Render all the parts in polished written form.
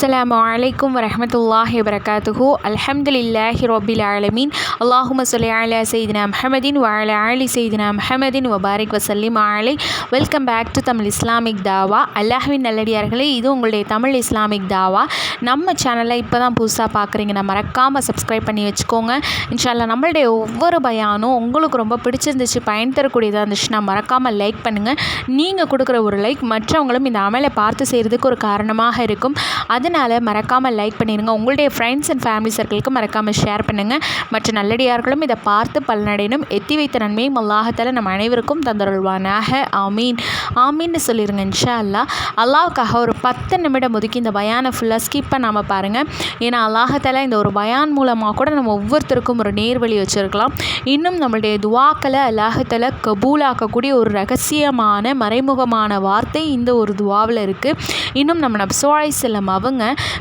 அஸ்ஸலாமு அலைக்கும் வரஹ்மத்துல்லாஹி வபரகாத்துஹு. அல்ஹம்துலில்லாஹி ரப்பில் ஆலமீன். அல்லாஹும்ம ஸல்லி அலா சய்யிதினா முஹம்மதின் வ அலா ஆலி சய்யிதினா முஹம்மதின் வ பாரிக் வஸல்லிம் அலை. Welcome back to Tamil Islamic தாவா. அல்லாஹ்வின் நல்லடியார்களே, இது உங்களுடைய தமிழ் இஸ்லாமிக் தாவா. நம்ம சேனலை இப்போ தான் புதுசாக பார்க்குறீங்கன்னா மறக்காமல் சப்ஸ்கிரைப் பண்ணி வச்சுக்கோங்க. இன்ஷால்லா நம்மளுடைய ஒவ்வொரு பயானும் உங்களுக்கு ரொம்ப பிடிச்சிருந்துச்சு, பயன் தரக்கூடியதாக இருந்துச்சுன்னா மறக்காமல் லைக் பண்ணுங்கள். நீங்கள் கொடுக்குற ஒரு லைக் மற்றவங்களும் இந்த அமலை பார்த்து செய்கிறதுக்கு ஒரு காரணமாக இருக்கும். அதனால் மறக்காமல் லைக் பண்ணிடுங்க. உங்களுடைய ஃப்ரெண்ட்ஸ் அண்ட் ஃபேமிலி சர்க்கிளுக்கு மறக்காமல் ஷேர் பண்ணுங்கள். மற்ற நல்லடியார்களும் இதை பார்த்து பலனடையணும். எத்தி வைத்த நன்மையும் அல்லாஹ்தாலா நம்ம அனைவருக்கும் தந்தருள்வானாக. ஆமீன் ஆமீன்னு சொல்லிடுங்க. இன்ஷா அல்லா அல்லாஹ்வுக்காக ஒரு 10 நிமிடம் ஒதுக்கி இந்த பயானை ஃபுல்லாக ஸ்கிப் பண்ணாமல் பாருங்கள். ஏன்னா அல்லாஹ்தாலா இந்த ஒரு பயான் மூலமாக கூட நம்ம ஒவ்வொருத்தருக்கும் ஒரு நேர்வழி வச்சுருக்கலாம். இன்னும் நம்மளுடைய துவாக்களை அல்லாஹ்தாலா கபூலாக்கக்கூடிய ஒரு ரகசியமான மறைமுகமான வார்த்தை இந்த ஒரு துவாவில் இருக்குது. இன்னும் நம்ம நபி ஸல்லல்லாஹு அலைஹி வஸல்லம் அவங்க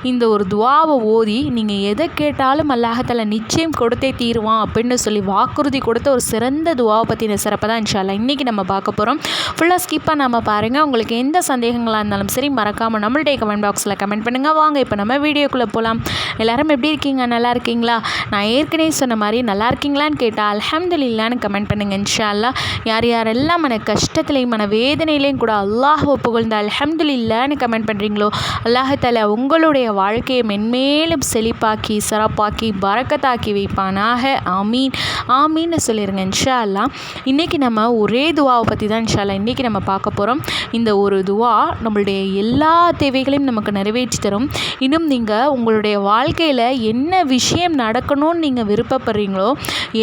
இந்த ஒரு துவாவை ஓதி நீங்கள் எதை கேட்டாலும் அல்லாஹ்தாலா நிச்சயம் கொடுத்தே தீருவான் அப்படின்னு சொல்லி வாக்குறுதி கொடுத்த ஒரு சிறந்த துவாவை பற்றின சிறப்பை தான் இன்ஷா அல்லாஹ் இன்றைக்கி நம்ம பார்க்க போகிறோம். ஃபுல்லாக ஸ்கிப் பண்ணாமல் பாருங்கள். உங்களுக்கு எந்த சந்தேகங்களாக இருந்தாலும் சரி மறக்காமல் நம்மளுடைய கமெண்ட் பாக்ஸில் கமெண்ட் பண்ணுங்கள். வாங்க இப்போ நம்ம வீடியோக்குள்ளே போகலாம். எல்லோரும் எப்படி இருக்கீங்க? நல்லா இருக்கீங்களா? நான் ஏற்கனவே சொன்ன மாதிரி நல்லா இருக்கீங்களான்னு கேட்டால் அல்ஹம்துலில்லாஹ்னு கமெண்ட் பண்ணுங்கள். இன்ஷா அல்லாஹ் யார் யாரெல்லாம் மன கஷ்டத்துலேயும் மன வேதனையிலையும் கூட அல்லாஹ்வை புகழ்ந்து அல்ஹம்துலில்லாஹ்னு கமெண்ட் பண்ணுறீங்களோ அல்லாஹ்தாலா உங்களுடைய வாழ்க்கையை மென்மேலும் செழிப்பாக்கி சிறப்பாக்கி பரக்கத்தாக்கி வைப்பானாக. ஆமீன் ஆமீன்னு சொல்லிடுங்க. இன்ஷா அல்லாஹ் இன்றைக்கி நம்ம ஒரே துவாவை பற்றி தான் இன்ஷா அல்லாஹ் இன்றைக்கி நம்ம பார்க்க போகிறோம். இந்த ஒரு துவா நம்மளுடைய எல்லா தேவைகளையும் நமக்கு நிறைவேற்றி தரும். இன்னும் நீங்கள் உங்களுடைய வாழ்க்கையில் என்ன விஷயம் நடக்கணும்னு நீங்கள் விருப்பப்படுறீங்களோ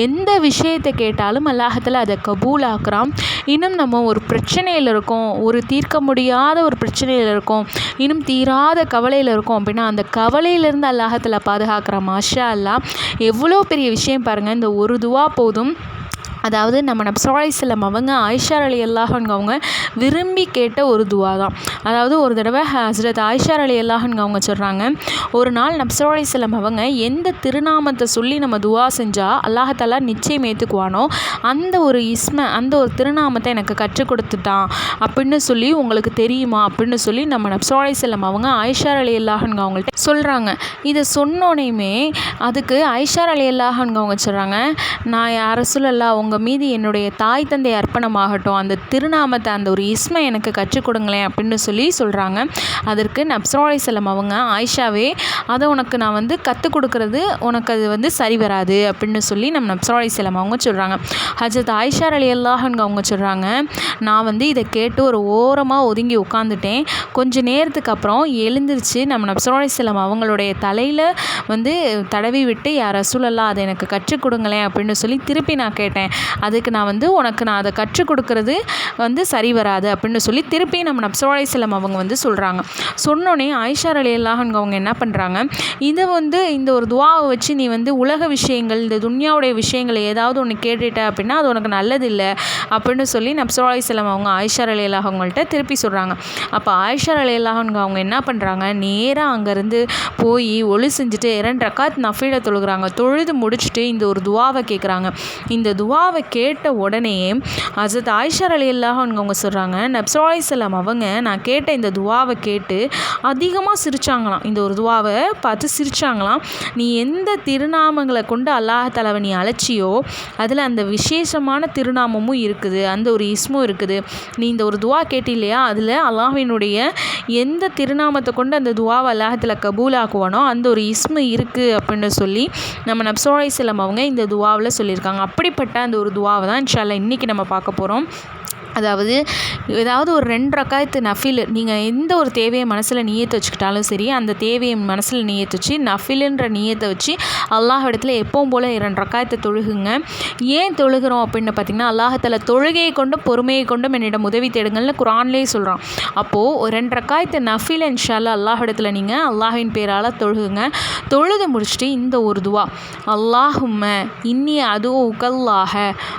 எந்த விஷயத்தை கேட்டாலும் அல்லாஹ்தாலா அதை கபூலாக்குறான். இன்னும் நம்ம ஒரு பிரச்சனையில் இருக்கோம், ஒரு தீர்க்க முடியாத ஒரு பிரச்சனையில் இருக்கோம், இன்னும் தீராத கவலையில் இருக்கோம் அப்படின்னா அந்த கவலையிலேருந்து அல்லாஹ்தாலா பாதுகாக்கிறான். மாஷா அல்லாஹ் எவ்வளோ பெரிய விஷயம் பாருங்கள். இந்த ஒரு துவா போதும். அதாவது நம்ம நபி ஸல்லல்லாஹு அலைஹி வஸல்லம் அவங்க ஆயிஷா ரலியல்லாஹு அன்ஹா அவங்க விரும்பி கேட்ட ஒரு துவா தான். அதாவது ஒரு தடவை ஹஸ்ரத் ஆயிஷா ரலியல்லாஹு அன்ஹா அவங்க சொல்கிறாங்க, ஒரு நாள் நபி ஸல்லல்லாஹு அலைஹி வஸல்லம் அவங்க எந்த திருநாமத்தை சொல்லி நம்ம துவா செஞ்சால் அல்லாஹ்தாலா நிச்சயம் ஏற்றுக்குவானோ அந்த ஒரு அந்த ஒரு திருநாமத்தை எனக்கு கற்றுக் கொடுத்துட்டான் அப்படின்னு சொல்லி உங்களுக்கு தெரியுமா அப்படின்னு சொல்லி நம்ம நபி ஸல்லல்லாஹு அலைஹி வஸல்லம் அவங்க ஆயிஷா ரலியல்லாஹு அன்ஹா அவங்கள்ட்ட சொல்கிறாங்க. இதை சொன்னோனையுமே அதுக்கு ஆயிஷா ரலியல்லாஹு அன்ஹா அவங்க சொல்கிறாங்க, நான் யா ரசூலல்லாஹ் உங்கள் மீது என்னுடைய தாய் தந்தை அர்ப்பணமாகட்டும், அந்த திருநாமத்தை அந்த ஒரு இஸ்மை எனக்கு கற்றுக் கொடுங்களேன் அப்படின்னு சொல்லி சொல்கிறாங்க. அதற்கு நபி ஸல்லல்லாஹு அலைஹி வஸல்லம் அவங்க ஆயிஷாவே அதை உனக்கு நான் கற்றுக் கொடுக்கறது உனக்கு அது சரி வராது அப்படின்னு சொல்லி நம்ம நபி ஸல்லல்லாஹு அலைஹி வஸல்லம் அவங்க சொல்கிறாங்க. ஹஜ்ரத் ஆயிஷா ரலியல்லாஹு அன்ஹா அவங்க சொல்கிறாங்க, நான் இதை கேட்டு ஒரு ஓரமாக ஒதுங்கி உட்காந்துட்டேன். கொஞ்சம் நேரத்துக்கு அப்புறம் எழுந்திரிச்சு நம்ம நபி ஸல்லல்லாஹு அலைஹி வஸல்லம் அவங்களுடைய தலையில் தடவி விட்டு யா ரசூலல்லாஹ் அதை எனக்கு கற்றுக் கொடுங்களேன் அப்படின்னு சொல்லி திருப்பி நான் கேட்டேன். அதுக்கு நான் உனக்கு நான் அதை கற்றுக் கொடுக்கறது சரி வராது அப்படின்னு சொல்லி திருப்பி நம்ம நபி ஸல்லல்லாஹு அலைஹி வஸல்லம் அவங்க சொல்கிறாங்க. சொன்னோன்னே ஆயிஷா ரலியல்லாஹு அன்ஹா அவங்க என்ன பண்ணுறாங்க, இதை இந்த ஒரு துவாவை வச்சு நீ உலக விஷயங்கள் இந்த துன்யாவுடைய விஷயங்களை ஏதாவது ஒன்று கேட்டுட்ட அப்படின்னா அது உனக்கு நல்லது இல்லை அப்படின்னு சொல்லி நபி ஸல்லல்லாஹு அலைஹி வஸல்லம் அவங்க ஆயிஷா ரலியல்லாஹு அவங்கள்ட்ட திருப்பி சொல்கிறாங்க. அப்போ ஆயிஷா ரலியல்லாஹு அன்ஹா அவங்க என்ன பண்ணுறாங்க, நேராக அங்கேருந்து போய் ஒளி செஞ்சுட்டு 2 ரக்காத் நஃபிலை தொழுகிறாங்க. தொழுது முடிச்சுட்டு இந்த ஒரு துவாவை கேட்குறாங்க. இந்த துவாவை கேட்ட உடனே ஹஜ்ரத் ஆயிஷா ரலியல்லாஹு அன்ஹா அவங்க சொல்கிறாங்க, நபி ஸல்லல்லாஹு அலைஹி வஸல்லம் அவங்க நான் கேட்ட இந்த துவாவை கேட்டு அதிகமாக சிரிச்சாங்களாம். இந்த ஒரு துவாவை பார்த்து சிரிச்சாங்களாம். நீ எந்த திருநாமங்களை கொண்டு அல்லாஹ்தாலாவை நீ அழைச்சியோ அதில் அந்த விசேஷமான திருநாமமும் இருக்குது, அந்த ஒரு இஸ்மும் இருக்குது. நீ இந்த ஒரு துவா கேட்டி இல்லையா, அதில் அல்லாஹ்வினுடைய எந்த திருநாமத்தை கொண்டு அந்த துவாவை அல்லாஹ்தாலா கபூலாக்குவானோ அந்த ஒரு இஸ்மு இருக்குது அப்படின்னு சொல்லி நம்ம நபி ஸல்லல்லாஹு அலைஹி வஸல்லம் அவங்க இந்த துவாவில் சொல்லியிருக்காங்க. அப்படிப்பட்ட அந்த ஒரு துவாவை தான் இன்ஷா அல்லாஹ் இன்றைக்கி நம்ம பார்க்க போகிறோம். அதாவது ஏதாவது ஒரு 2 ரக்காயத்து நஃபில் நீங்கள் எந்த ஒரு தேவையை மனசில் நியத்து வச்சுக்கிட்டாலும் சரி, அந்த தேவையை மனசில் நியத்து வச்சு நஃபிலுன்ற நியத்தை வச்சு அல்லாஹ் இடத்துல எப்பவும் போல் 2 ரக்காயத்தை தொழுகுங்க. ஏன் தொழுகிறோம் அப்படின்னு பார்த்திங்கன்னா அல்லாஹ்தாலா தொழுகையை கொண்டும் பொறுமையை கொண்டும் என்னிடம் உதவி தேடுங்கள்னு குரான்லேயே சொல்கிறான். அப்போது 2 ரக்காயத்து நஃபில் இன்ஷா அல்லாஹ் அல்லாஹ் இடத்துல நீங்கள் அல்லாஹ்வின் பேரால் தொழுகுங்க. தொழுது முடிச்சுட்டு இந்த ஒரு துவா, அல்லாஹும்ம இன்னி அதுவுக்கல்லாஹ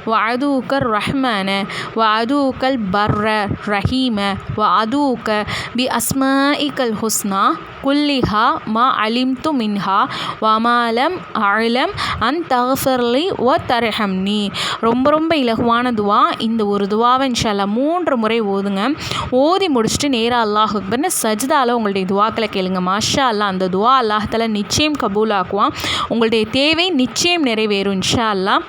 வ அதுவுக்கர் ரஹ்மான வ அது அதுக்கல் பர்ர ரஹீம வ அதுக்க பி அஸ்மாஇக்கல் ஹுஸ்னா குல்லிஹா மா அலிம்து மின்ஹா வமாலம் அலம் அன் தஃபர்லி வ தர்ஹம்னி. ரொம்ப இலகுவான துவா. இந்த ஒரு துவாவை இன்ஷா அல்லாஹ் 3 முறை ஓதுங்க. ஓதி முடிச்சுட்டு நேராக அல்லாஹ் அக்பர்னு சஜ்தால உங்களுடைய துவாக்களை கேளுங்க. மாஷா அல்லாஹ் அந்த துவா அல்லாஹ் தஆலா நிச்சயம் கபூல் ஆக்குவான். உங்களுடைய தேவை நிச்சயம் நிறைவேறும் இன்ஷா அல்லாஹ்.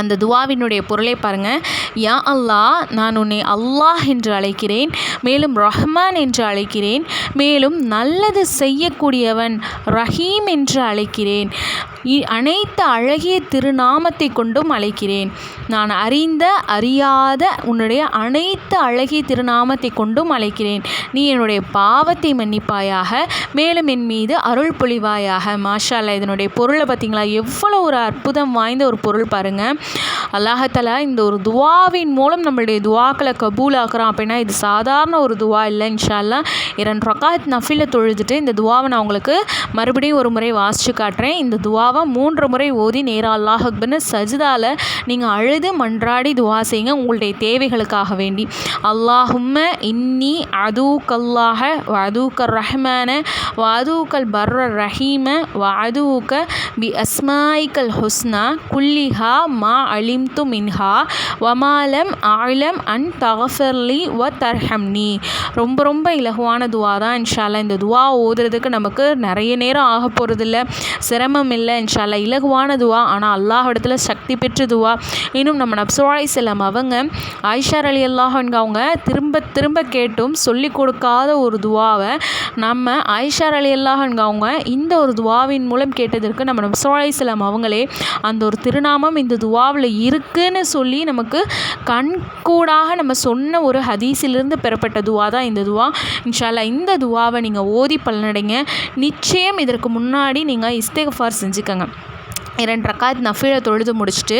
அந்த துவாவினுடைய பொருளை பாருங்கள். யா அல்லாஹ், நான் உன்னை அல்லாஹ் என்று அழைக்கிறேன், மேலும் ரஹ்மான் என்று அழைக்கிறேன், மேலும் நல்லது செய்யக்கூடியவன் ரஹீம் என்று அழைக்கிறேன், அனைத்து அழகிய திருநாமத்தை கொண்டும் அழைக்கிறேன். நான் அறிந்த அறியாத உன்னுடைய அனைத்து அழகிய திருநாமத்தை கொண்டும் அழைக்கிறேன். நீ என்னுடைய பாவத்தை மன்னிப்பாயாக, மேலும் என் மீது அருள் பொழிவாயாக. மாஷா அல்லாஹ். இதனுடைய பொருளை பார்த்தீங்களா, எவ்வளோ ஒரு அற்புதம் வாய்ந்த ஒரு பொருள் பாருங்கள். அல்லாஹ் தஆலா இந்த ஒரு துவாவின் மூலம் நம்மளுடைய துவாக்களை கபூல் ஆக்குறான் அப்படின்னா இது சாதாரண ஒரு துவா இல்லை. இன்ஷா அல்லாஹ் 2 ரக்காத் நஃபில தொழுதுட்டு இந்த துவாவை நான் உங்களுக்கு மறுபடியும் ஒரு முறை வாசித்து காட்டுறேன். இந்த துவாவை 3 முறை ஓதி நேராக அல்லாஹ் அக்பர்னு சஜ்தால நீங்கள் அழுது மன்றாடி துவா செய்யுங்க உங்களுடைய தேவைகளுக்காக வேண்டி. அல்லாஹும்ம இன்னி அதூக்கல்லாஹ வ அதூக்கர் ரஹ்மான வ அதூக்கல் பர்ர ரஹீம வ அதூக்க பி அஸ்மாஇக்கல் ஹுஸ்னா குல்லிஹா மா அலிம்து மின்ஹா வமாலம் அலம் அன் தஃபர்லி வ தர்ஹம்னி. ரொம்ப இலகுவான துவா தான் இன்ஷா அல்லாஹ். இந்த துவா ஓதுறதுக்கு நமக்கு நிறைய நேரம் ஆக போகிறதில்ல, சிரமம் இல்லை இன்ஷா அல்லாஹ். இலகுவான துவா, ஆனால் அல்லாஹ் இடத்துல சக்தி பெற்ற துவா. இன்னும் நம்ம நப்சுல்லாஹி ஸல்லம் அவங்க ஆயிஷா ரலியல்லாஹு அன்ஹா அவங்க திரும்ப கேட்டும் சொல்லி கொடுக்காத ஒரு துவாவை நம்ம ஆயிஷா ரலியல்லாஹு அன்ஹா அவங்க இந்த ஒரு துவாவின் மூலம் கேட்டதற்கு நம்ம நப்சுல்லாஹி ஸல்லம் அவங்களே அந்த ஒரு திருநாமம் இந்த துவாவில் இருக்குன்னு சொல்லி நமக்கு கண்கூடாக நம்ம சொன்ன ஒரு ஹதீஸிலிருந்து பெறப்பட்ட துவா தான் இந்த துவா. இன்ஷா அல்லாஹ் இந்த துவாவை நீங்கள் ஓதி பலனடைங்க. நிச்சயம் இதற்கு முன்னாடி நீங்கள் இஸ்திக்ஃபார் செஞ்சுக்கங்க. 2 ரக்காத் நஃபில தொழுது முடிச்சுட்டு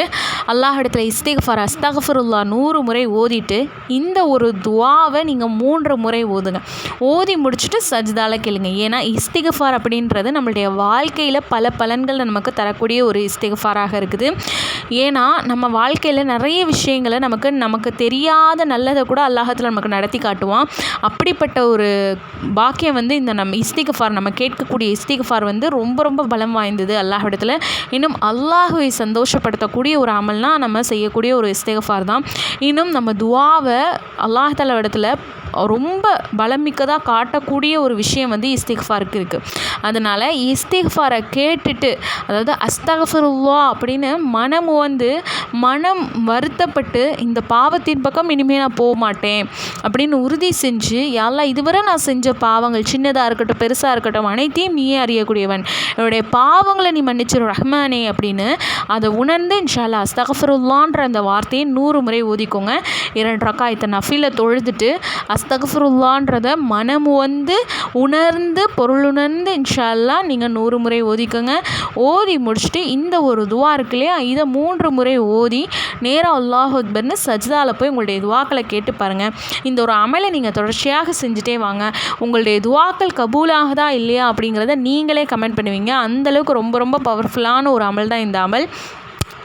அல்லாஹ் இடத்துல இஸ்திக்ஃபார் அஸ்தக்ஃபிருல்லாஹ் 100 முறை ஓதிட்டு இந்த ஒரு துவாவை நீங்கள் 3 முறை ஓதுங்க. ஓதி முடிச்சுட்டு சஜ்தால கேளுங்க. ஏன்னா இஸ்திக்ஃபார் அப்படின்றது நம்மளுடைய வாழ்க்கையில் பல பலன்களை நமக்கு தரக்கூடிய ஒரு இஸ்திக்ஃபாராக இருக்குது. ஏன்னா நம்ம வாழ்க்கையில் நிறைய விஷயங்களை நமக்கு தெரியாத நல்லதை கூட அல்லாஹ்ல நமக்கு நடத்தி காட்டுவான். அப்படிப்பட்ட ஒரு பாக்கியம் வந்து இந்த நம்ம இஸ்திக்ஃபார், நம்ம கேட்கக்கூடிய இஸ்திக்ஃபார் வந்து ரொம்ப பலம் வாய்ந்தது அல்லாஹ் இடத்துல. இன்னும் அல்லாஹ்வை சந்தோஷப்படுத்தக்கூடிய ஒரு அமல்னா நம்ம செய்யக்கூடிய ஒரு இஸ்திக்ஃபார் தான். இன்னும் நம்ம துவாவை அல்லாஹ் தஆலா இடத்துல ரொம்ப பலமிக்கதாக காட்டக்கூடிய ஒரு விஷயம் வந்து இஸ்திக்ஃபாருக்கு இருக்குது. அதனால் இஸ்திக்ஃபாரை கேட்டுட்டு, அதாவது அஸ்தக்ஃபிருல்லாஹ் அப்படின்னு மனம் வருத்தப்பட்டு இந்த பாவத்தின் பக்கம் இனிமேல் நான் போக மாட்டேன் அப்படின்னு உறுதி செஞ்சு, யா அல்லாஹ் இதுவரை நான் செஞ்ச பாவங்கள் சின்னதாக இருக்கட்டும் பெருசாக இருக்கட்டும் அனைத்தையும் நீயே அறியக்கூடியவன், என்னுடைய பாவங்களை நீ மன்னிச்சிரு ரஹ்மானே அப்படின்னு அதை உணர்ந்து இன்ஷா அல்லாஹ் அஸ்தக்ஃபிருல்லான்ற அந்த வார்த்தையை 100 முறை ஓதிக்கோங்க. 2 ரக்காத் நஃபில தொழுதுட்டு அஸ்தக்ஃபிருல்லான்றதை உணர்ந்து பொருளுணர்ந்து இன்ஷா அல்லாஹ் நீங்கள் 100 முறை ஓதிக்கோங்க. ஓதி முடிச்சுட்டு இந்த ஒரு துவா இருக்கு இல்லையா, இதை 3 முறை ஓதி நேராக அல்லாஹ் அக்பர்னு சஜ்தால போய் உங்களுடைய துவாக்களை கேட்டு பாருங்கள். இந்த ஒரு அமலை நீங்கள் தொடர்ச்சியாக செஞ்சுட்டே வாங்க. உங்களுடைய துவாக்கள் கபூலாகுதா இல்லையா அப்படிங்கிறத நீங்களே கமெண்ட் பண்ணுவீங்க. அந்தளவுக்கு ரொம்ப பவர்ஃபுல்லான ஒரு அமல் தான் இந்த அமல்.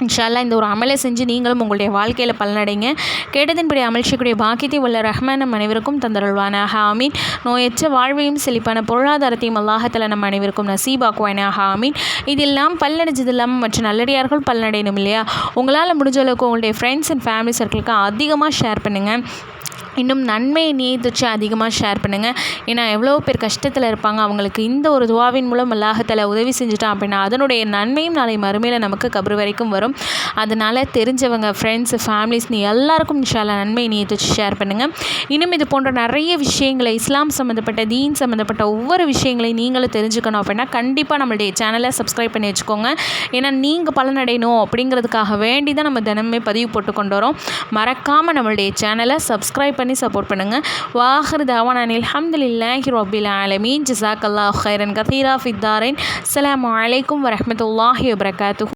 இன்ஷா அல்லாஹ் இந்த ஒரு அமலை செஞ்சு நீங்களும் உங்களுடைய வாழ்க்கையில் பலனடைங்க. கேட்டதின்படி அமல் செய்யக்கூடிய பாக்கியத்தை உள்ள ரஹ்மான் நம் அனைவருக்கும் தந்தருள்வானாக. ஆமீன். நோயற்ற வாழ்வையும் செழிப்பான பொருளாதாரத்தையும் அல்லாஹ் தஆலா நம் அனைவருக்கும் நசீபாக்குவானாக. ஆமீன். இதில் நாம் பலனடைஞ்சது இல்லாமல் மற்ற நல்லடியார்கள் பலனடையணும் இல்லையா? உங்களால் முடிஞ்ச அளவுக்கு உங்களுடைய ஃப்ரெண்ட்ஸ் அண்ட் ஃபேமிலி சர்க்கிளுக்கு அதிகமாக ஷேர் பண்ணுங்கள். இன்னும் நன்மையை நியதிச்சு அதிகமாக ஷேர் பண்ணுங்கள். ஏன்னா எவ்வளோ பேர் கஷ்டத்தில் இருப்பாங்க, அவங்களுக்கு இந்த ஒரு துவாவின் மூலம் அல்லாஹ் தஆலா உதவி செஞ்சுட்டான் அப்படின்னா அதனுடைய நன்மையும் நாளை மறுமையில் நமக்கு கபர் வரைக்கும் வரும். அதனால் தெரிஞ்சவங்க ஃப்ரெண்ட்ஸு ஃபேமிலிஸ்னு எல்லாருக்கும் இன்ஷா அல்லாஹ் நன்மையை நியதிச்சு ஷேர் பண்ணுங்கள். இன்னும் இது போன்ற நிறைய விஷயங்களை இஸ்லாம் சம்மந்தப்பட்ட தீன் சம்மந்தப்பட்ட ஒவ்வொரு விஷயங்களையும் நீங்களும் தெரிஞ்சுக்கணும் அப்படின்னா கண்டிப்பாக நம்மளுடைய சேனலை சப்ஸ்கிரைப் பண்ணி வச்சுக்கோங்க. ஏன்னா நீங்கள் பலனடையணும் அப்படிங்கிறதுக்காக வேண்டி தான் நம்ம தினமே பதிவு போட்டு கொண்டு வரோம். மறக்காமல் நம்மளுடைய சேனலை சப்ஸ்கிரைப் பண்ணி சப்போர்ட் பண்ணுங்கள். வாஹிர் தாவானா அல்ஹம்துலில்லாஹி ரப்பில் ஆலமீன். ஜஸாக்கல்லாஹு கைரன் கதீரா ஃபித் தாரைன். அஸ்ஸலாமு அலைக்கும் வரஹ்மத்துல்லாஹி வபரகாத்துஹு.